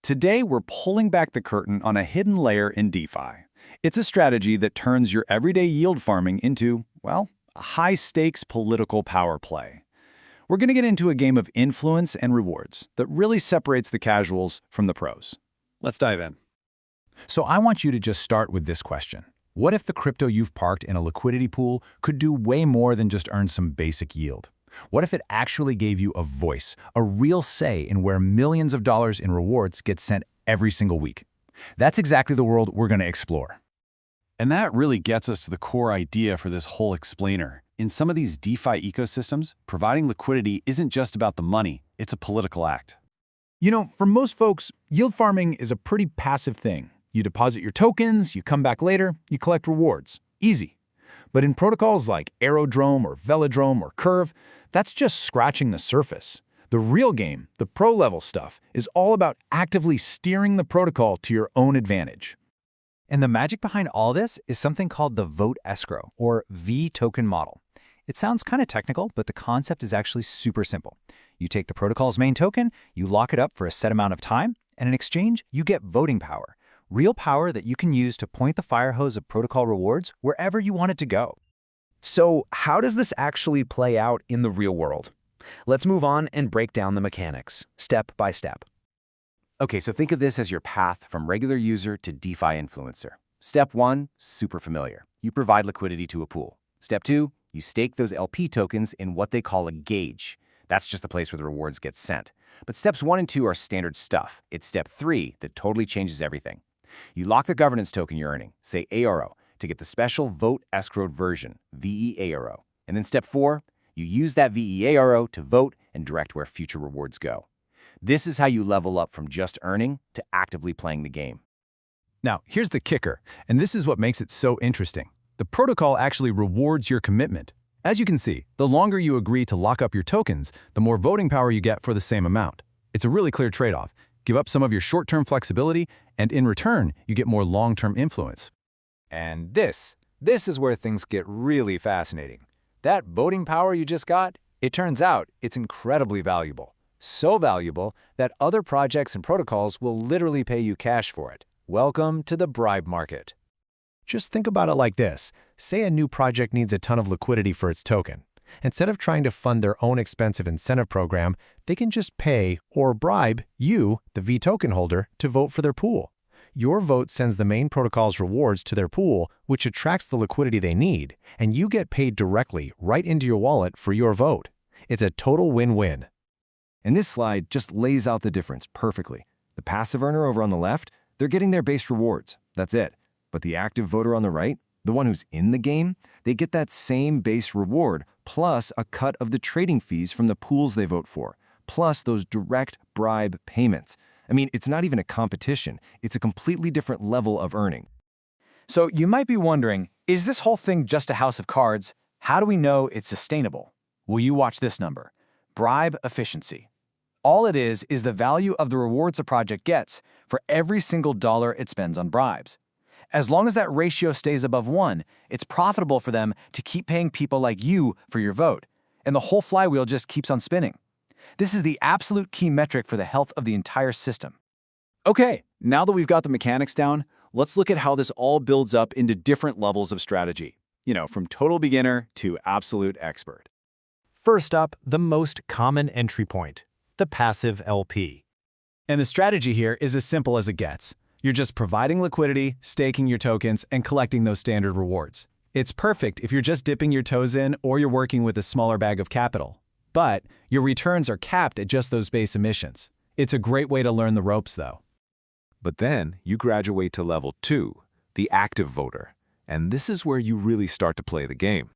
Today, we're pulling back the curtain on a hidden layer in DeFi. It's a strategy that turns your everyday yield farming into, well, a high-stakes political power play. We're going to get into a game of influence and rewards that really separates the casuals from the pros. Let's dive in. So I want you to just start with this question. What if the crypto you've parked in a liquidity pool could do way more than just earn some basic yield? What if it actually gave you a voice, a real say in where millions of dollars in rewards get sent every single week? That's exactly the world we're going to explore. And that really gets us to the core idea for this whole explainer. In some of these DeFi ecosystems, providing liquidity isn't just about the money, it's a political act. You know, for most folks, yield farming is a pretty passive thing. You deposit your tokens, you come back later, you collect rewards. Easy. But in protocols like Aerodrome or Velodrome or Curve, that's just scratching the surface. The real game, the pro-level stuff, is all about actively steering the protocol to your own advantage. And the magic behind all this is something called the vote escrow, or V token model. It sounds kind of technical, but the concept is actually super simple. You take the protocol's main token, you lock it up for a set amount of time, and in exchange, you get voting power. Real power that you can use to point the fire hose of protocol rewards wherever you want it to go. So how does this actually play out in the real world? Let's move on and break down the mechanics, step by step. Okay, so think of this as your path from regular user to DeFi influencer. Step 1, super familiar. You provide liquidity to a pool. Step 2, you stake those LP tokens in what they call a gauge. That's just the place where the rewards get sent. But steps 1 and 2 are standard stuff. It's step 3 that totally changes everything. You lock the governance token you're earning, say ARO, to get the special vote escrowed version, VEARO. And then step 4, you use that VEARO to vote and direct where future rewards go. This is how you level up from just earning to actively playing the game. Now, here's the kicker, and this is what makes it so interesting. The protocol actually rewards your commitment. As you can see, the longer you agree to lock up your tokens, the more voting power you get for the same amount. It's a really clear trade-off. Give up some of your short-term flexibility, and in return, you get more long-term influence. And this is where things get really fascinating. That voting power you just got, it turns out it's incredibly valuable. So valuable that other projects and protocols will literally pay you cash for it. Welcome to the bribe market. Just think about it like this. Say a new project needs a ton of liquidity for its token. Instead of trying to fund their own expensive incentive program, they can just pay or bribe you, the V token holder, to vote for their pool. Your vote sends the main protocol's rewards to their pool, which attracts the liquidity they need, and you get paid directly right into your wallet for your vote. It's a total win-win. And this slide just lays out the difference perfectly. The passive earner over on the left, they're getting their base rewards. That's it. But the active voter on the right, the one who's in the game, they get that same base reward, plus a cut of the trading fees from the pools they vote for, plus those direct bribe payments. I mean, it's not even a competition. It's a completely different level of earning. So you might be wondering, is this whole thing just a house of cards? How do we know it's sustainable? Well, you watch this number. Bribe efficiency. All it is the value of the rewards a project gets for every single dollar it spends on bribes. As long as that ratio stays above 1, it's profitable for them to keep paying people like you for your vote, and the whole flywheel just keeps on spinning. This is the absolute key metric for the health of the entire system. Okay, now that we've got the mechanics down, let's look at how this all builds up into different levels of strategy. You know, from total beginner to absolute expert. First up, the most common entry point, the passive LP. And the strategy here is as simple as it gets. You're just providing liquidity, staking your tokens, and collecting those standard rewards. It's perfect if you're just dipping your toes in or you're working with a smaller bag of capital. But your returns are capped at just those base emissions. It's a great way to learn the ropes, though. But then you graduate to level 2, the active voter. And this is where you really start to play the game.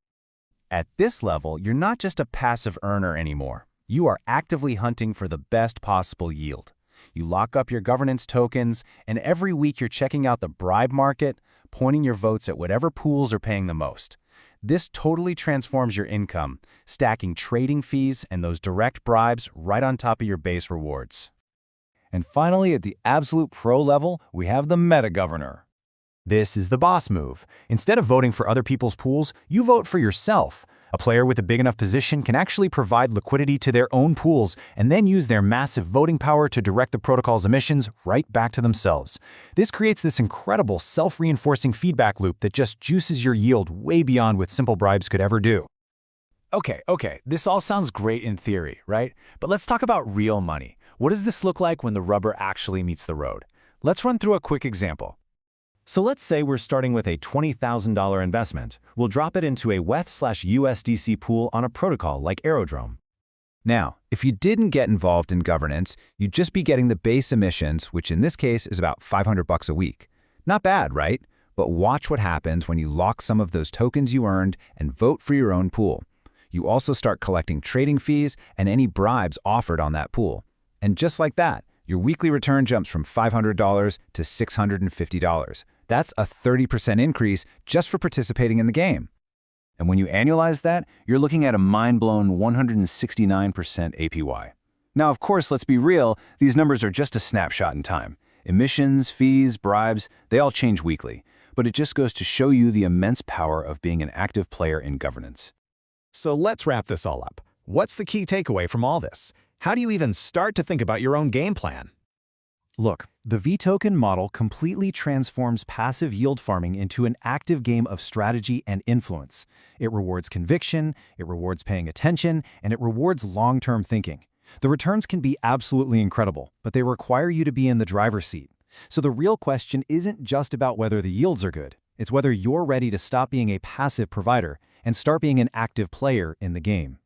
At this level, you're not just a passive earner anymore. You are actively hunting for the best possible yield. You lock up your governance tokens, and every week you're checking out the bribe market, pointing your votes at whatever pools are paying the most. This totally transforms your income, stacking trading fees and those direct bribes right on top of your base rewards. And finally, at the absolute pro level, we have the meta governor. This is the boss move. Instead of voting for other people's pools, you vote for yourself. A player with a big enough position can actually provide liquidity to their own pools and then use their massive voting power to direct the protocol's emissions right back to themselves. This creates this incredible self-reinforcing feedback loop that just juices your yield way beyond what simple bribes could ever do. Okay, this all sounds great in theory, right? But let's talk about real money. What does this look like when the rubber actually meets the road? Let's run through a quick example. So let's say we're starting with a $20,000 investment. We'll drop it into a WETH/USDC pool on a protocol like Aerodrome. Now, if you didn't get involved in governance, you'd just be getting the base emissions, which in this case is about $500 a week. Not bad, right? But watch what happens when you lock some of those tokens you earned and vote for your own pool. You also start collecting trading fees and any bribes offered on that pool. And just like that, your weekly return jumps from $500 to $650. That's a 30% increase just for participating in the game. And when you annualize that, you're looking at a mind-blown 169% APY. Now, of course, let's be real, these numbers are just a snapshot in time. Emissions, fees, bribes, they all change weekly. But it just goes to show you the immense power of being an active player in governance. So let's wrap this all up. What's the key takeaway from all this? How do you even start to think about your own game plan? Look, the V-token model completely transforms passive yield farming into an active game of strategy and influence. It rewards conviction, it rewards paying attention, and it rewards long-term thinking. The returns can be absolutely incredible, but they require you to be in the driver's seat. So the real question isn't just about whether the yields are good. It's whether you're ready to stop being a passive provider and start being an active player in the game.